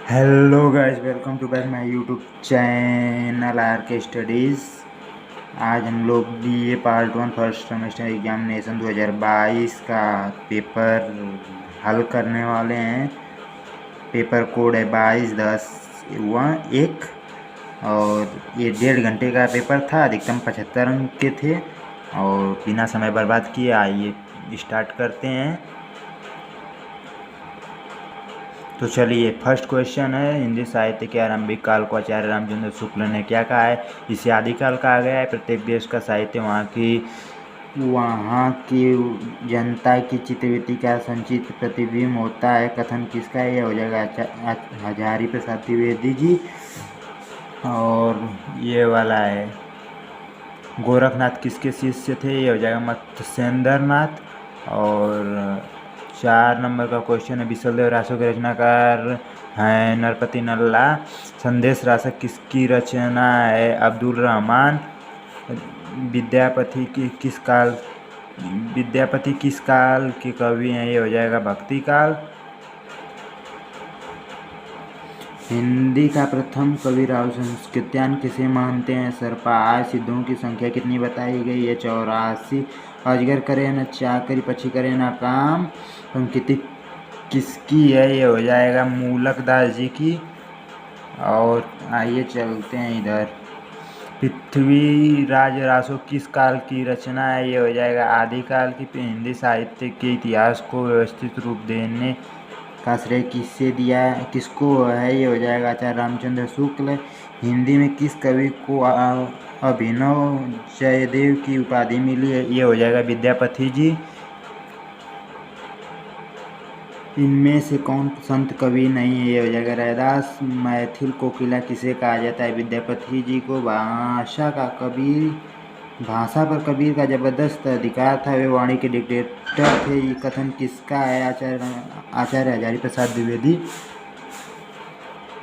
Hello guys, welcome to back my YouTube channel R K studies. आज हम लोग BA part 1 first semester examination 2022 का paper हल करने वाले हैं। पेपर कोड है 22-10-1 और ये 1.5 घंटे का पेपर था। अधिकतम 75 अंक के थे। और बिना समय बर्बाद किए आइए स्टार्ट करते हैं। तो चलिए, फर्स्ट क्वेश्चन है, हिंदी साहित्य के आरंभिक काल को आचार्य रामचंद्र शुक्ल ने क्या कहा है? इसे आदिकाल कहा गया है। प्रत्येक देश का साहित्य वहाँ की जनता की चित्तवृत्ति का संचित प्रतिबिंब होता है। कथन किसका है? यह हो जाएगा हजारी प्रसाद द्विवेदी जी। और ये वाला है, गोरखनाथ किसके शिष्य थे? ये हो जाएगा मत्स्येंद्र नाथ। और 4 नंबर का क्वेश्चन है, विशलदेव रासो के रचनाकार हैं नरपति नल्ला। संदेश रासक किसकी रचना है? अब्दुल रहमान। विद्यापति किस काल के कवि हैं? ये हो जाएगा भक्ति काल। हिंदी का प्रथम कवि राव संस्कृत्यान किसे मानते हैं? सरपाल। सिद्धों की संख्या कितनी बताई गई है? 84। अजगर करे न चाकरी, पक्षी करे न काम, पंक्ति किसकी है? ये हो जाएगा मूलक दास जी की। और आइए चलते हैं इधर, पृथ्वीराज रासो किस काल की रचना है? ये हो जाएगा आदिकाल की। हिंदी साहित्य के इतिहास को व्यवस्थित रूप देने का श्रेय किसको है? ये हो जाएगा आचार्य रामचंद्र शुक्ल। हिंदी में किस कवि को अभिनव जयदेव की उपाधि मिली है? ये हो जाएगा विद्यापति जी। इनमें से कौन संत कवि नहीं है? ये हो जाएगा रैदास। मैथिल कोकिला किसे कहा जाता है? विद्यापति जी को। भाषा पर कबीर का जबरदस्त अधिकार था। वे वाणी के डिक्टेटर थे। ये कथन किसका है? आचार्य हजारी प्रसाद द्विवेदी।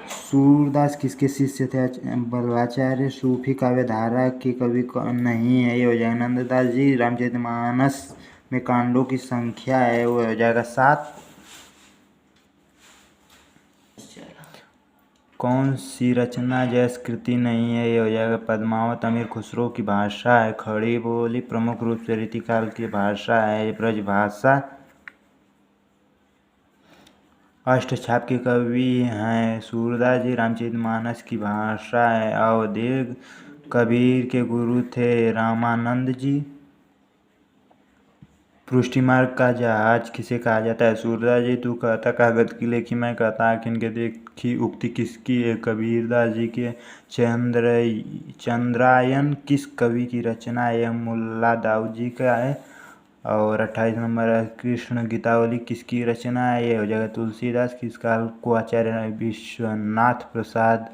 सूरदास किसके शिष्य थे? बल्लभाचार्य। सूफी काव्य धारा के कवि नहीं है? ये हो जाएगा नंददास जी। रामचरितमानस में कांडों की संख्या है, वो हो जाएगा 7। कौन सी रचना जैसकृति नहीं है? ये हो जाएगा पद्मावत। अमीर खुसरो की भाषा है खड़ी बोली। प्रमुख रूप से रीतिकाल की भाषा है ब्रजभाषा। अष्टछाप के कवि हैं सूरदास जी। रामचरितमानस की भाषा है अवधि। कबीर के गुरु थे रामानंद जी। पुष्टिमार्ग का जहाज किसे कहा जाता है? सूरदास जी। तू कहता कागज की लेखी, मैं कहता आखिन के देखी, उक्ति किसकी है? कबीरदास जी के। चंद्रायन किस कवि की रचना है? यह मुल्ला दाऊद जी का है। और 28 नंबर है, कृष्ण गीतावली किसकी रचना है? ये हो जाएगा तुलसीदास। किस काल को आचार्य विश्वनाथ प्रसाद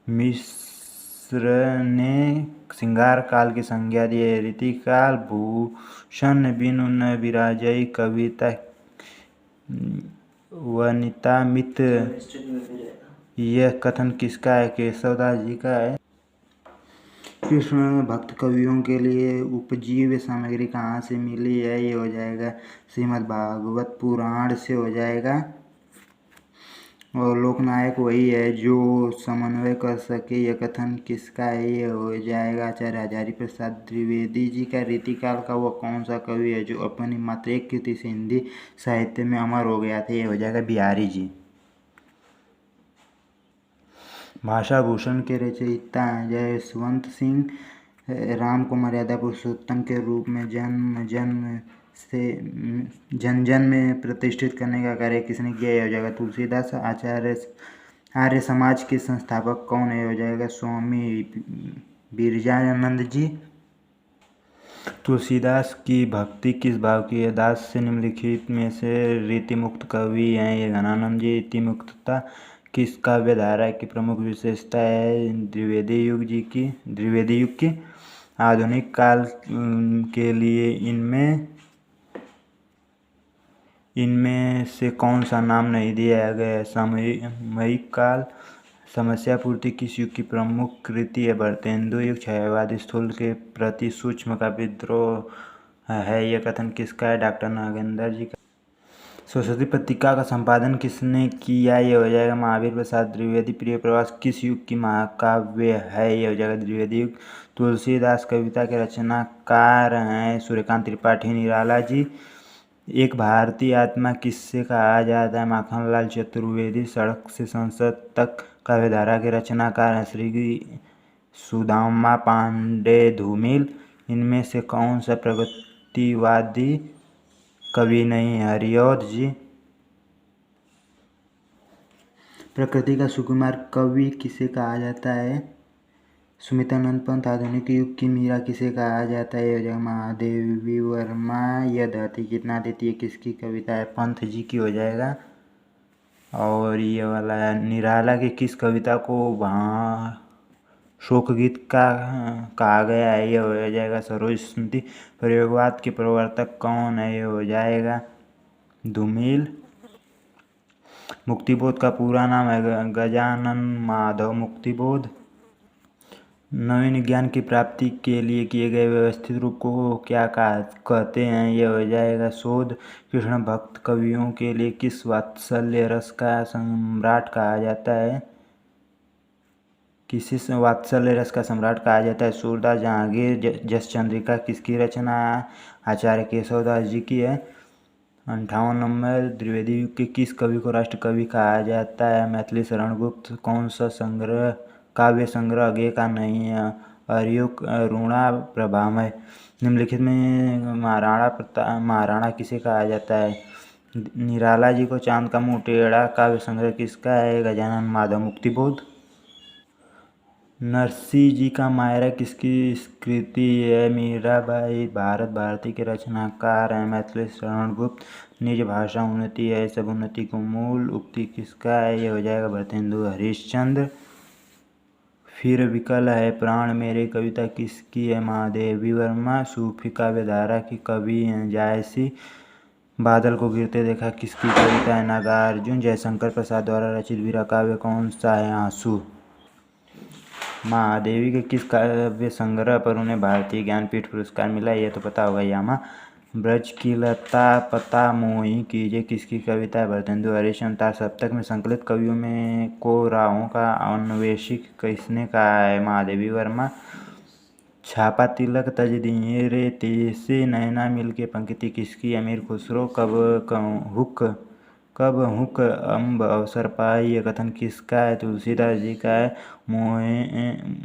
मिश्र ने श्रृंगार काल की संज्ञा दी है? रीतिकाल। भूषण बिनु न विराजई कविता वनिता मित्र, यह कथन किसका है? केशवदास जी का है। कृष्ण भक्त कवियों के लिए उपजीव्य सामग्री कहाँ से मिली है? ये हो जाएगा श्रीमद् भागवत पुराण से हो जाएगा। और लोकनायक वही है जो समन्वय कर सके, यह कथन किसका है? ये हो जाएगा आचार्य हजारी प्रसाद द्विवेदी जी का। रीतिकाल का वो कौन सा कवि है जो अपनी मात्र एक कृति से हिंदी साहित्य में अमर हो गया था? ये हो जाएगा बिहारी जी। भाषा भूषण के रचयिता हैं जयवंत सिंह। राम को मर्यादा पुरुषोत्तम के रूप में जन जन में प्रतिष्ठित करने का कार्य किसने किया? यह हो जाएगा तुलसीदास। आर्य समाज के संस्थापक कौन है? हो जाएगा स्वामी बिरजानंद जी। तुलसीदास की भक्ति किस भाव की है? दास से निम्नलिखित में से रीतिमुक्त कवि हैं? ये घनानंद जी। रीतिमुक्तता किस काव्य धारा की प्रमुख विशेषता है? द्विवेदी युग की। आधुनिक काल के लिए इनमें से कौन सा नाम नहीं दिया गया है? सामयिक काल। समस्या पूर्ति किस युग की प्रमुख कृति है? भारतेंदु युग। छायावादी स्थूल के प्रति सूक्ष्म का विद्रोह है, यह कथन किसका है? डॉक्टर नागेंद्र जी का। सरस्वती पत्रिका का संपादन किसने किया? ये हो जाएगा महावीर प्रसाद द्विवेदी। प्रिय प्रवास किस युग की महाकाव्य है? ये हो जाएगा द्विवेदी युग। तुलसीदास कविता के रचनाकार हैं सूर्यकांत त्रिपाठी निराला जी। एक भारतीय आत्मा किससे कहा जाता है? माखनलाल चतुर्वेदी। सड़क से संसद तक काव्यधारा के रचनाकार हैं श्री सुदामा पांडे धूमिल। इनमें से कौन सा प्रगतिवादी कवि नहीं है? हरिऔध जी। प्रकृति का सुकुमार कवि किसे कहा जाता है? सुमित्रानंद पंत। आधुनिक युग की मीरा किसे कहा जाता है? ये महादेवी वर्मा। यह धरती कितना देती है किसकी कविता है? पंत जी की हो जाएगा। और ये वाला निराला की किस कविता को वहाँ शोक गीत का कहा गया है? ये हो जाएगा सरोज स्मृति। प्रयोगवाद के प्रवर्तक कौन है? ये हो जाएगा धूमिल। मुक्तिबोध का पूरा नाम है गजानन माधव मुक्तिबोध। नवीन ज्ञान की प्राप्ति के लिए किए गए व्यवस्थित रूप को क्या कहते हैं? ये हो जाएगा शोध। कृष्ण भक्त कवियों के लिए किस वात्सल्य रस का सम्राट कहा जाता है? किसी वात्सल्य रस का सम्राट कहा जाता है? सूरदास जहांगीर। जस चंद्रिका किसकी रचना है? आचार्य केशवदास जी की है। 58 नंबर। द्विवेदी युग के किस कवि को राष्ट्र कवि कहा जाता है? मैथिली शरण गुप्त। कौन सा संग्रह काव्य संग्रह आगे का नहीं है? अरयुक रुणा प्रभामय। निम्नलिखित में महाराणा किसे कहा जाता है? निराला जी को। चांद का मुंह टेढ़ा काव्य संग्रह किसका है? गजानन माधव मुक्तिबोध। नरसिंह जी का मायरा किसकी कृति है? मीराबाई। भारत भारती के रचनाकार हैं मैथिली शरण गुप्त। निज भाषा उन्नति है सब उन्नति को मूल। उक्ति किसका है? ये हो जाएगा भरतेंदु हरिश्चंद्र। फिर विकल है प्राण मेरे कविता किसकी है? महादेवी वर्मा। सूफी काव्यधारा की कवि हैं जायसी। बादल को गिरते देखा किसकी कविता है? नागार्जुन। जयशंकर प्रसाद द्वारा रचित वीरा काव्य कौन सा है? आंसू। महादेवी के किस काव्य संग्रह पर उन्हें भारतीय ज्ञानपीठ पुरस्कार मिला? ये तो पता होगा यामा। ब्रज की लता पता मोही कीजिए किसकी कविता है? भरतेंदु हरिश्चंद्र। तार सप्तक में संकलित कवियों में को राहों का अन्वेषक किसने कहा है? महादेवी वर्मा। छापा तिलक तज दिए रे तेसे नैना मिल के पंक्ति किसकी? अमीर खुसरो। कब हुक अम्ब अवसर पाई ये कथन किसका है? तुलसीदास जी का है।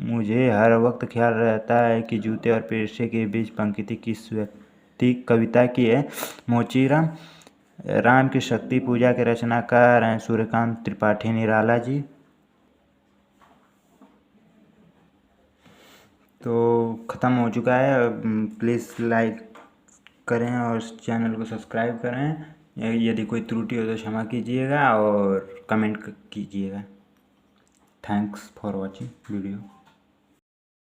मुझे हर वक्त ख्याल रहता है कि जूते और पेशे के बीच पंक्ति किस व्यक्ति कविता की है? मोचीराम। राम की शक्ति पूजा के रचनाकार हैं सूर्यकांत त्रिपाठी निराला जी। तो ख़त्म हो चुका है। प्लीज़ लाइक करें और चैनल को सब्सक्राइब करें। यदि कोई त्रुटि हो तो क्षमा कीजिएगा और कमेंट कीजिएगा। Thanks for watching video.